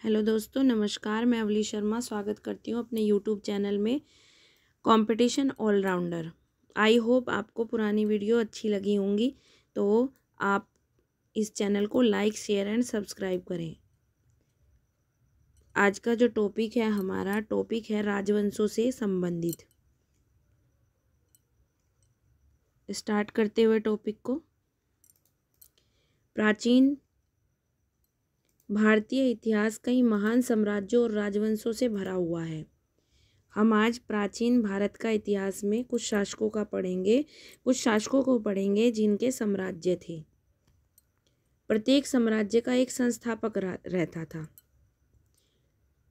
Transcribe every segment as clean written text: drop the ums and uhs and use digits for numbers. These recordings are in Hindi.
हेलो दोस्तों, नमस्कार। मैं अवली शर्मा स्वागत करती हूँ अपने यूट्यूब चैनल में कंपटीशन ऑलराउंडर। आई होप आपको पुरानी वीडियो अच्छी लगी होंगी, तो आप इस चैनल को लाइक, शेयर एंड सब्सक्राइब करें। आज का जो टॉपिक है, हमारा टॉपिक है राजवंशों से संबंधित। स्टार्ट करते हुए टॉपिक को, प्राचीन भारतीय इतिहास कई महान साम्राज्यों और राजवंशों से भरा हुआ है। हम आज प्राचीन भारत का इतिहास में कुछ शासकों को पढ़ेंगे जिनके साम्राज्य थे। प्रत्येक साम्राज्य का एक संस्थापक रहता था,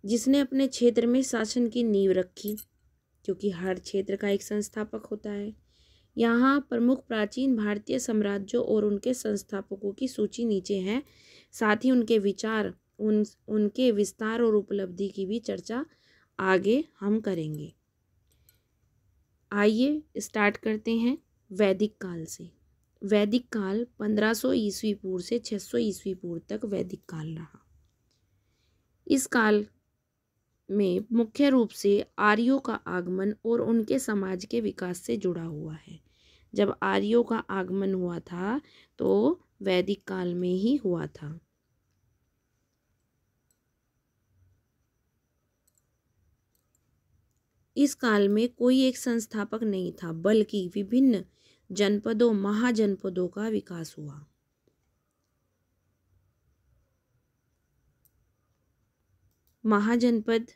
जिसने अपने क्षेत्र में शासन की नींव रखी, क्योंकि हर क्षेत्र का एक संस्थापक होता है। यहाँ प्रमुख प्राचीन भारतीय साम्राज्यों और उनके संस्थापकों की सूची नीचे है। साथ ही उनके विचार, उनके विस्तार और उपलब्धि की भी चर्चा आगे हम करेंगे। आइए स्टार्ट करते हैं वैदिक काल से। वैदिक काल 1500 ईस्वी पूर्व से 600 ईस्वी पूर्व तक वैदिक काल रहा। इस काल में मुख्य रूप से आर्यों का आगमन और उनके समाज के विकास से जुड़ा हुआ है। जब आर्यों का आगमन हुआ था तो वैदिक काल में ही हुआ था। इस काल में कोई एक संस्थापक नहीं था, बल्कि विभिन्न जनपदों, महाजनपदों का विकास हुआ। महाजनपद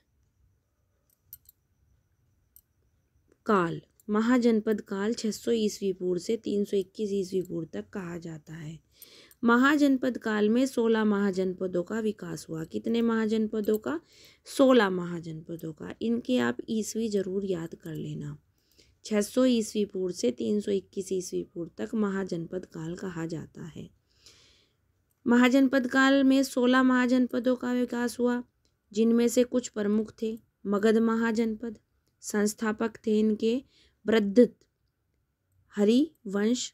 काल 600 ईस्वी पूर्व से 321 ईस्वी पूर्व तक कहा जाता है। महाजनपद काल में 16 महाजनपदों का विकास हुआ। कितने महाजनपदों का? 16 महाजनपदों का। इनके आप ईस्वी जरूर याद कर लेना। 600 ईस्वी पूर्व से 321 ईस्वी पूर्व तक महाजनपद काल कहा जाता है। महाजनपद काल में 16 महाजनपदों का विकास हुआ, जिनमें से कुछ प्रमुख थे। मगध महाजनपद, संस्थापक थे इनके बृहद्रथ। हरिवंश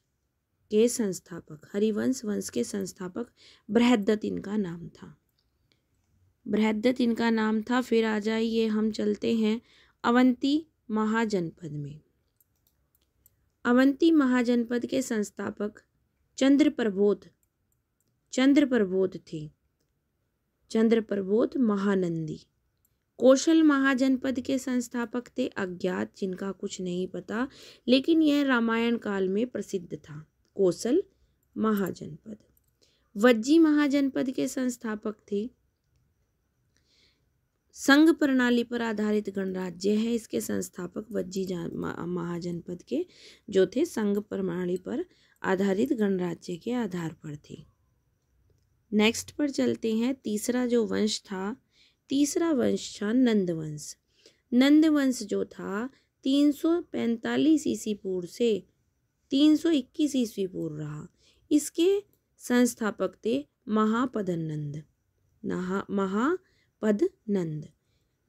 वंश के संस्थापक बृहद्रथ इनका नाम था। फिर आ जाइए, हम चलते हैं अवंती महाजनपद में। अवंती महाजनपद के संस्थापक चंद्रप्रबोध थे। चंद्रप्रबोध महानंदी। कौशल महाजनपद के संस्थापक थे अज्ञात, जिनका कुछ नहीं पता, लेकिन यह रामायण काल में प्रसिद्ध था। कौशल महाजनपद। वज्जी महाजनपद के संस्थापक थे। संघ प्रणाली पर आधारित गणराज्य है, इसके संस्थापक वज्जी महाजनपद के जो थे संघ प्रणाली पर आधारित गणराज्य के आधार पर थे। नेक्स्ट पर चलते हैं। तीसरा वंश था नंदवंश। नंदवंश जो था 345 ईस्वी पूर्व से 321 ईस्वी पूर्व रहा। इसके संस्थापक थे महापदनंद।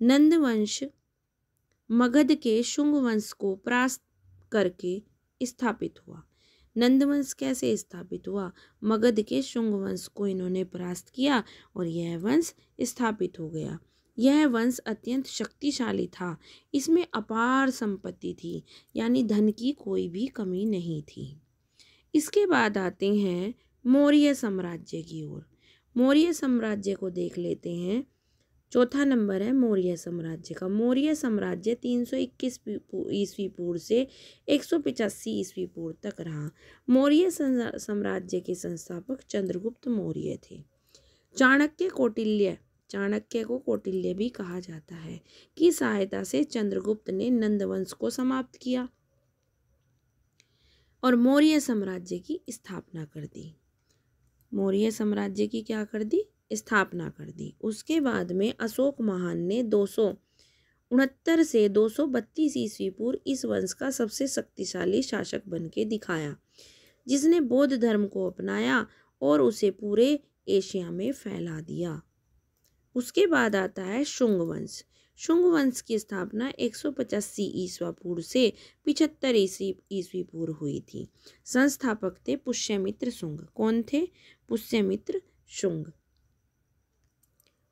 नंदवंश मगध के शुंग वंश को परास्त करके स्थापित हुआ। नंदवंश कैसे स्थापित हुआ? मगध के शुंग वंश को इन्होंने परास्त किया और यह वंश स्थापित हो गया। यह वंश अत्यंत शक्तिशाली था। इसमें अपार संपत्ति थी, यानी धन की कोई भी कमी नहीं थी। इसके बाद आते हैं मौर्य साम्राज्य की ओर। मौर्य साम्राज्य को देख लेते हैं। चौथा नंबर है मौर्य साम्राज्य का। मौर्य साम्राज्य 321 ईस्वी पूर्व से 185 ईस्वी पूर्व तक रहा। मौर्य साम्राज्य के संस्थापक चंद्रगुप्त मौर्य थे। चाणक्य को कौटिल्य भी कहा जाता है, की सहायता से चंद्रगुप्त ने नंदवंश को समाप्त किया और मौर्य साम्राज्य की स्थापना कर दी। मौर्य साम्राज्य की क्या कर दी? स्थापना कर दी। उसके बाद में अशोक महान ने 269 से 232 ईस्वी पूर्व इस वंश का सबसे शक्तिशाली शासक बन के दिखाया, जिसने बौद्ध धर्म को अपनाया और उसे पूरे एशिया में फैला दिया। उसके बाद आता है शुंग वंश। शुंग वंश की स्थापना 185 ईस्वी पूर्व से 75 ईस्वी पूर्व हुई थी। संस्थापक थे पुष्यमित्र शुंग। कौन थे? पुष्यमित्र शुंग।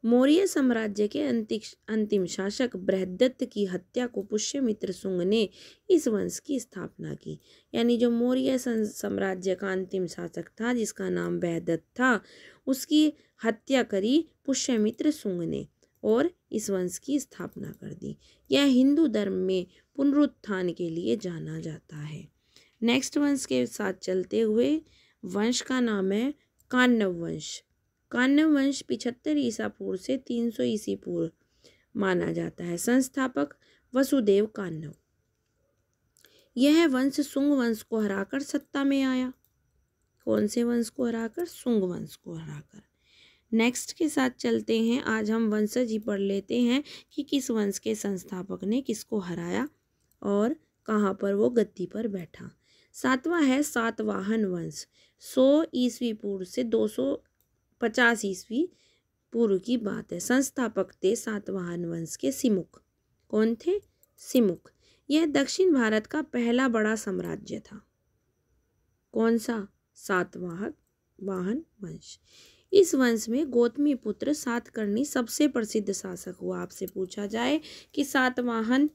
मौर्य साम्राज्य के अंतिम शासक बृहद्रथ की हत्या को पुष्यमित्र शुंग ने इस वंश की स्थापना की। यानी जो मौर्य साम्राज्य का अंतिम शासक था जिसका नाम बृहद्रथ था, उसकी हत्या करी पुष्यमित्र शुंग ने और इस वंश की स्थापना कर दी। यह हिंदू धर्म में पुनरुत्थान के लिए जाना जाता है। नेक्स्ट वंश के साथ चलते हुए वंश का नाम है कान्व वंश। कान्व वंश 75 ईसा पूर्व से 300 ईसी पूर्व माना जाता है। संस्थापक वसुदेव कान्व। यह वंश शुंग वंश को हराकर सत्ता में आया। कौन से वंश को हराकर? शुंग वंश को हराकर। नेक्स्ट के साथ चलते हैं। आज हम वंशज ही पढ़ लेते हैं कि किस वंश के संस्थापक ने किसको हराया और कहाँ पर वो गद्दी पर बैठा। सातवां है सातवाहन वंश। 100 ईस्वी पूर्व से 250 ईस्वी पूर्व की बात है। संस्थापक थे सातवाहन वंश के सिमुक। कौन थे? सिमुक। यह दक्षिण भारत का पहला बड़ा साम्राज्य था। कौन सा? सातवाहन वंश। इस वंश में गौतमी पुत्र सातकर्णी सबसे प्रसिद्ध शासक हुआ। आपसे पूछा जाए कि सातवाहन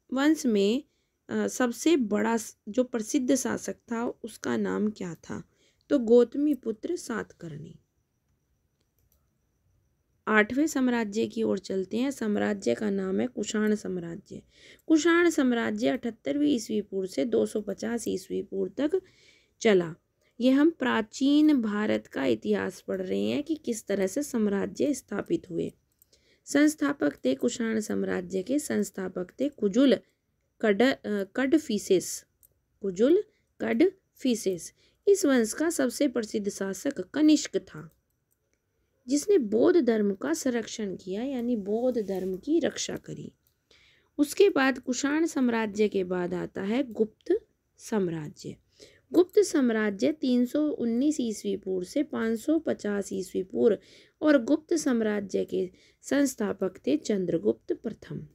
वंश में सबसे बड़ा जो प्रसिद्ध शासक था उसका नाम क्या था? तो गौतमी पुत्र सातकर्णी। 8वें साम्राज्य की ओर चलते हैं। साम्राज्य का नाम है कुषाण साम्राज्य। कुषाण साम्राज्य 78वीं ईस्वी पूर्व से 250 ईस्वी पूर्व तक चला। यह हम प्राचीन भारत का इतिहास पढ़ रहे हैं कि किस तरह से साम्राज्य स्थापित हुए। संस्थापक थे कुषाण साम्राज्य के संस्थापक थे कुजुल कडफिसेस। कुजुल कडफिसेस। इस वंश का सबसे प्रसिद्ध शासक कनिष्क था, जिसने बौद्ध धर्म का संरक्षण किया, यानी बौद्ध धर्म की रक्षा करी। उसके बाद कुषाण साम्राज्य के बाद आता है गुप्त साम्राज्य। गुप्त साम्राज्य 319 ईस्वी पूर्व से 550 ईस्वी पूर्व और गुप्त साम्राज्य के संस्थापक थे चंद्रगुप्त प्रथम।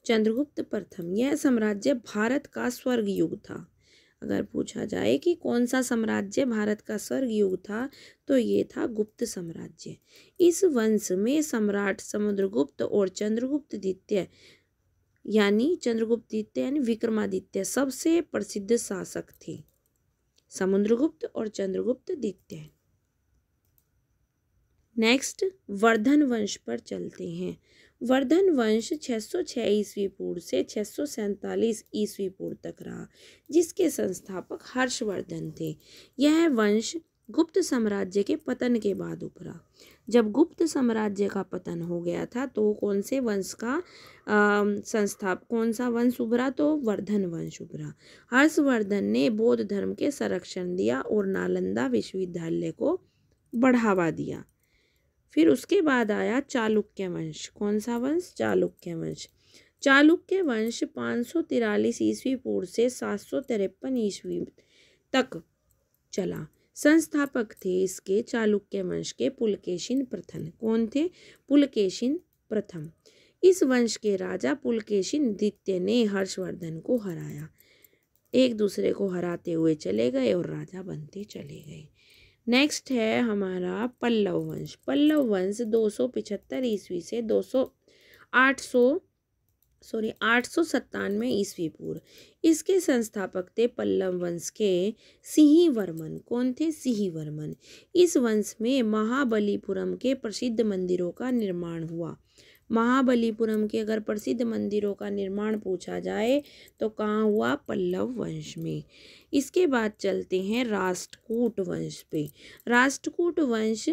चंद्रगुप्त प्रथम। यह साम्राज्य भारत का स्वर्ग युग था। अगर पूछा जाए कि कौन सा साम्राज्य भारत का स्वर्ग युग था तो ये था गुप्त साम्राज्य। इस वंश में सम्राट समुद्रगुप्त और चंद्रगुप्त द्वितीय यानी विक्रमादित्य सबसे प्रसिद्ध शासक थे। समुद्रगुप्त और चंद्रगुप्त द्वितीय। नेक्स्ट वर्धन वंश पर चलते हैं। वर्धन वंश 606 ईस्वी पूर्व से 647 ईस्वी पूर्व तक रहा, जिसके संस्थापक हर्षवर्धन थे। यह वंश गुप्त साम्राज्य के पतन के बाद उभरा। जब गुप्त साम्राज्य का पतन हो गया था तो कौन से वंश का कौन सा वंश उभरा? तो वर्धन वंश उभरा। हर्षवर्धन ने बौद्ध धर्म के संरक्षण दिया और नालंदा विश्वविद्यालय को बढ़ावा दिया। फिर उसके बाद आया चालुक्य वंश। कौन सा वंश? चालुक्य वंश। चालुक्य वंश 543 ईस्वी पूर्व से 753 ईस्वी तक चला। संस्थापक थे इसके चालुक्य वंश के पुलकेशिन प्रथम। कौन थे? पुलकेशिन प्रथम। इस वंश के राजा पुलकेशिन द्वितीय ने हर्षवर्धन को हराया। एक दूसरे को हराते हुए चले गए और राजा बनते चले गए। नेक्स्ट है हमारा पल्लव वंश। पल्लव वंश 275 ईस्वी से 897 ईस्वी पूर्व। इसके संस्थापक थे पल्लव वंश के सिंहवर्मन। कौन थे? सिंहवर्मन। इस वंश में महाबलीपुरम के प्रसिद्ध मंदिरों का निर्माण हुआ। महाबलीपुरम के अगर प्रसिद्ध मंदिरों का निर्माण पूछा जाए तो कहाँ हुआ? पल्लव वंश में। इसके बाद चलते हैं राष्ट्रकूट वंश पे। राष्ट्रकूट वंश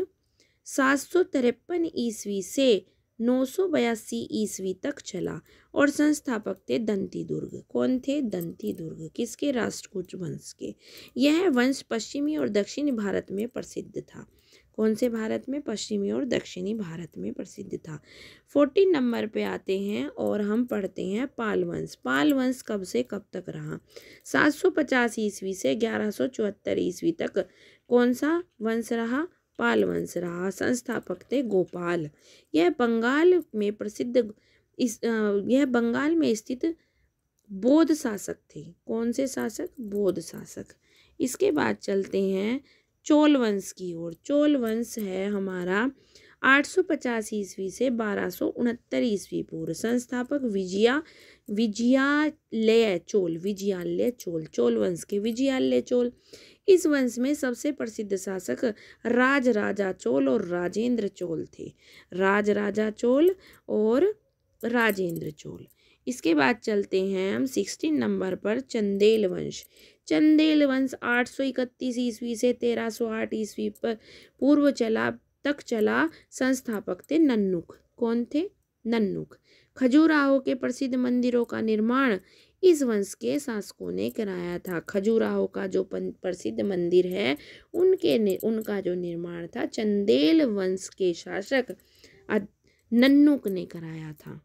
753 ईस्वी से 982 ईस्वी तक चला और संस्थापक थे दंती दुर्ग। कौन थे? दंती दुर्ग। किसके? राष्ट्रकूट वंश के। यह वंश पश्चिमी और दक्षिणी भारत में प्रसिद्ध था। कौन से भारत में? पश्चिमी और दक्षिणी भारत में प्रसिद्ध था। 14 नंबर पे आते हैं और हम पढ़ते हैं पाल वंश। पाल वंश कब से कब तक रहा? 750 ईस्वी से 1174 ईस्वी तक कौन सा वंश रहा? पाल वंश रहा। संस्थापक थे गोपाल। यह बंगाल में स्थित बौद्ध शासक थे। कौन से शासक? बौद्ध शासक। इसके बाद चलते हैं चोल वंश की ओर। चोल वंश है हमारा 850 ईस्वी से 1269 ईस्वी पूर्व। संस्थापक विजयालय चोल, चोल वंश के विजयालय चोल। इस वंश में सबसे प्रसिद्ध शासक राजराजा चोल और राजेंद्र चोल थे। राजराजा चोल और राजेंद्र चोल। इसके बाद चलते हैं हम 16 नंबर पर चंदेल वंश। चंदेल वंश 831 ईस्वी से 1308 ईस्वी पर पूर्व तक चला। संस्थापक थे नन्नुक। कौन थे? नन्नुक। खजुराहो के प्रसिद्ध मंदिरों का निर्माण इस वंश के शासकों ने कराया था। खजुराहो का जो प्रसिद्ध मंदिर है उनका जो निर्माण था चंदेल वंश के शासक नन्नुक ने कराया था।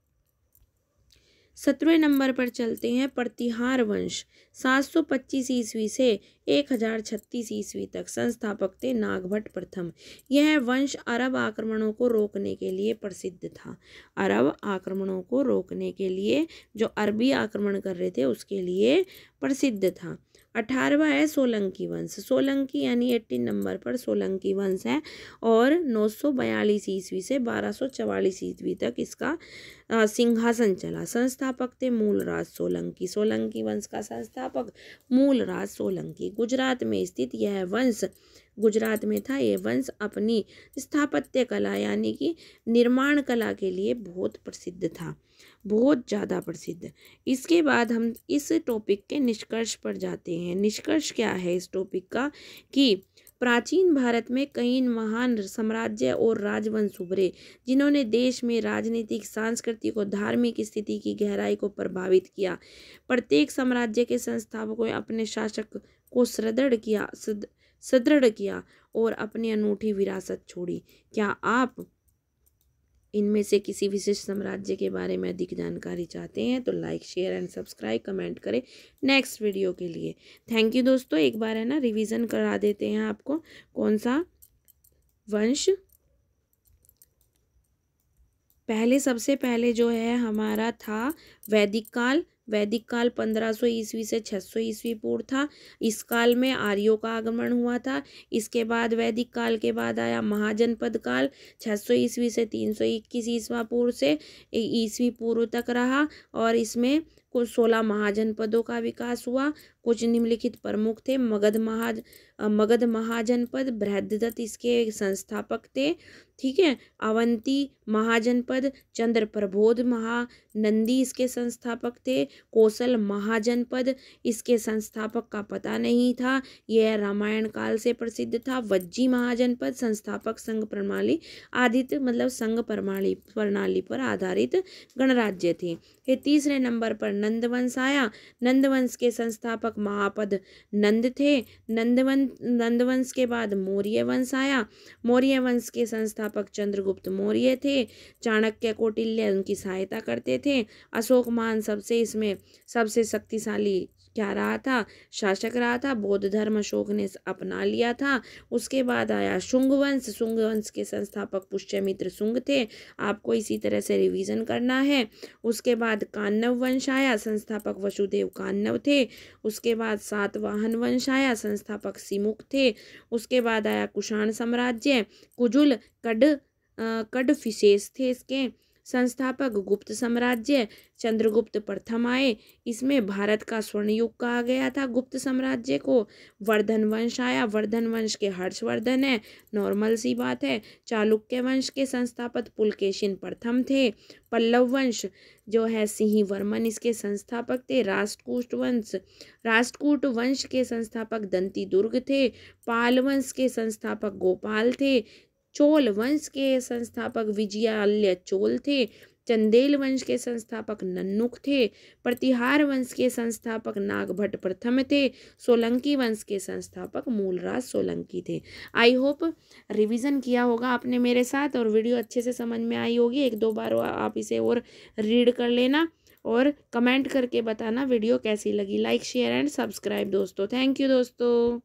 17वें नंबर पर चलते हैं प्रतिहार वंश। 725 ईस्वी से 1036 ईस्वी तक। संस्थापक थे नागभट्ट प्रथम। यह वंश अरब आक्रमणों को रोकने के लिए प्रसिद्ध था। अरब आक्रमणों को रोकने के लिए, जो अरबी आक्रमण कर रहे थे उसके लिए प्रसिद्ध था। 18वां है सोलंकी वंश। सोलंकी यानी 18 नंबर पर सोलंकी वंश है और 942 ईस्वी से 1244 ईस्वी तक इसका सिंहासन चला। संस्थापक थे मूलराज सोलंकी। सोलंकी वंश का संस्थापक मूलराज सोलंकी। गुजरात में स्थित यह वंश, गुजरात में था यह वंश, अपनी स्थापत्य कला यानी कि निर्माण कला के लिए बहुत प्रसिद्ध था, बहुत ज़्यादा प्रसिद्ध। इसके बाद हम इस टॉपिक के निष्कर्ष पर जाते हैं। निष्कर्ष क्या है इस टॉपिक का कि प्राचीन भारत में कई महान साम्राज्य और राजवंश उभरे जिन्होंने देश में राजनीतिक, सांस्कृतिक और धार्मिक स्थिति की गहराई को प्रभावित किया। प्रत्येक साम्राज्य के संस्थापकों ने अपने शासक को सुदृढ़ किया और अपनी अनूठी विरासत छोड़ी। क्या आप इनमें से किसी विशेष साम्राज्य के बारे में अधिक जानकारी चाहते हैं तो like, share and subscribe, comment करें नेक्स्ट वीडियो के लिए। थैंक यू दोस्तों। एक बार है ना रिवीजन करा देते हैं आपको। कौन सा वंश? सबसे पहले जो है हमारा था वैदिक काल। वैदिक काल 1500 ईस्वी से 600 ईस्वी पूर्व था। इस काल में आर्यों का आगमन हुआ था। इसके बाद वैदिक काल के बाद आया महाजनपद काल, 600 ईस्वी से 321 ईस्वी पूर्व तक रहा और इसमें कुछ 16 महाजनपदों का विकास हुआ। कुछ निम्नलिखित प्रमुख थे। मगध महाजनपद, बृहद्रथ इसके संस्थापक थे। ठीक है। अवंती महाजनपद, चंद्र प्रबोध महानंदी इसके संस्थापक थे। कौशल महाजनपद, इसके संस्थापक का पता नहीं था, यह रामायण काल से प्रसिद्ध था। वज्जी महाजनपद, संस्थापक संघ प्रणाली आदित मतलब संघ प्रणाली पर आधारित गणराज्य थे। फिर तीसरे नंबर पर नंदवंश आया। नंदवंश के संस्थापक महापद नंद थे। नंदवंश के बाद मौर्य वंश आया। मौर्य वंश के संस्थापक चंद्रगुप्त मौर्य थे। चाणक्य, कौटिल्य उनकी सहायता करते थे। अशोक मान इसमें सबसे शक्तिशाली क्या रहा था? शासक रहा था। बौद्ध धर्म अशोक ने अपना लिया था। उसके बाद आया शुंग वंश। शुंग वंश के संस्थापक पुष्यमित्र शुंग थे। आपको इसी तरह से रिवीजन करना है। उसके बाद कान्व वंश आया, संस्थापक वसुदेव कान्व थे। उसके बाद सातवाहन वंश आया, संस्थापक सिमुक थे। उसके बाद आया कुषाण साम्राज्य। कुजुल कडफिसेस थे इसके संस्थापक। गुप्त साम्राज्य, चंद्रगुप्त प्रथम आए। इसमें भारत का स्वर्ण युग कहा गया था गुप्त साम्राज्य को। वर्धन वंश आया। वर्धन वंश के हर्षवर्धन है, नॉर्मल सी बात है। चालुक्य वंश के संस्थापक पुलकेशिन प्रथम थे। पल्लव वंश जो है सिंह वर्मन इसके संस्थापक थे। राष्ट्रकूट वंश के संस्थापक दंती दुर्ग थे। पाल वंश के संस्थापक गोपाल थे। चोल वंश के संस्थापक विजयालय चोल थे। चंदेल वंश के संस्थापक नन्नुक थे। प्रतिहार वंश के संस्थापक नागभट्ट प्रथम थे। सोलंकी वंश के संस्थापक मूलराज सोलंकी थे। आई होप रिवीजन किया होगा आपने मेरे साथ और वीडियो अच्छे से समझ में आई होगी। एक दो बार आप इसे और रीड कर लेना और कमेंट करके बताना वीडियो कैसी लगी। लाइक, शेयर एंड सब्सक्राइब दोस्तों। थैंक यू दोस्तों।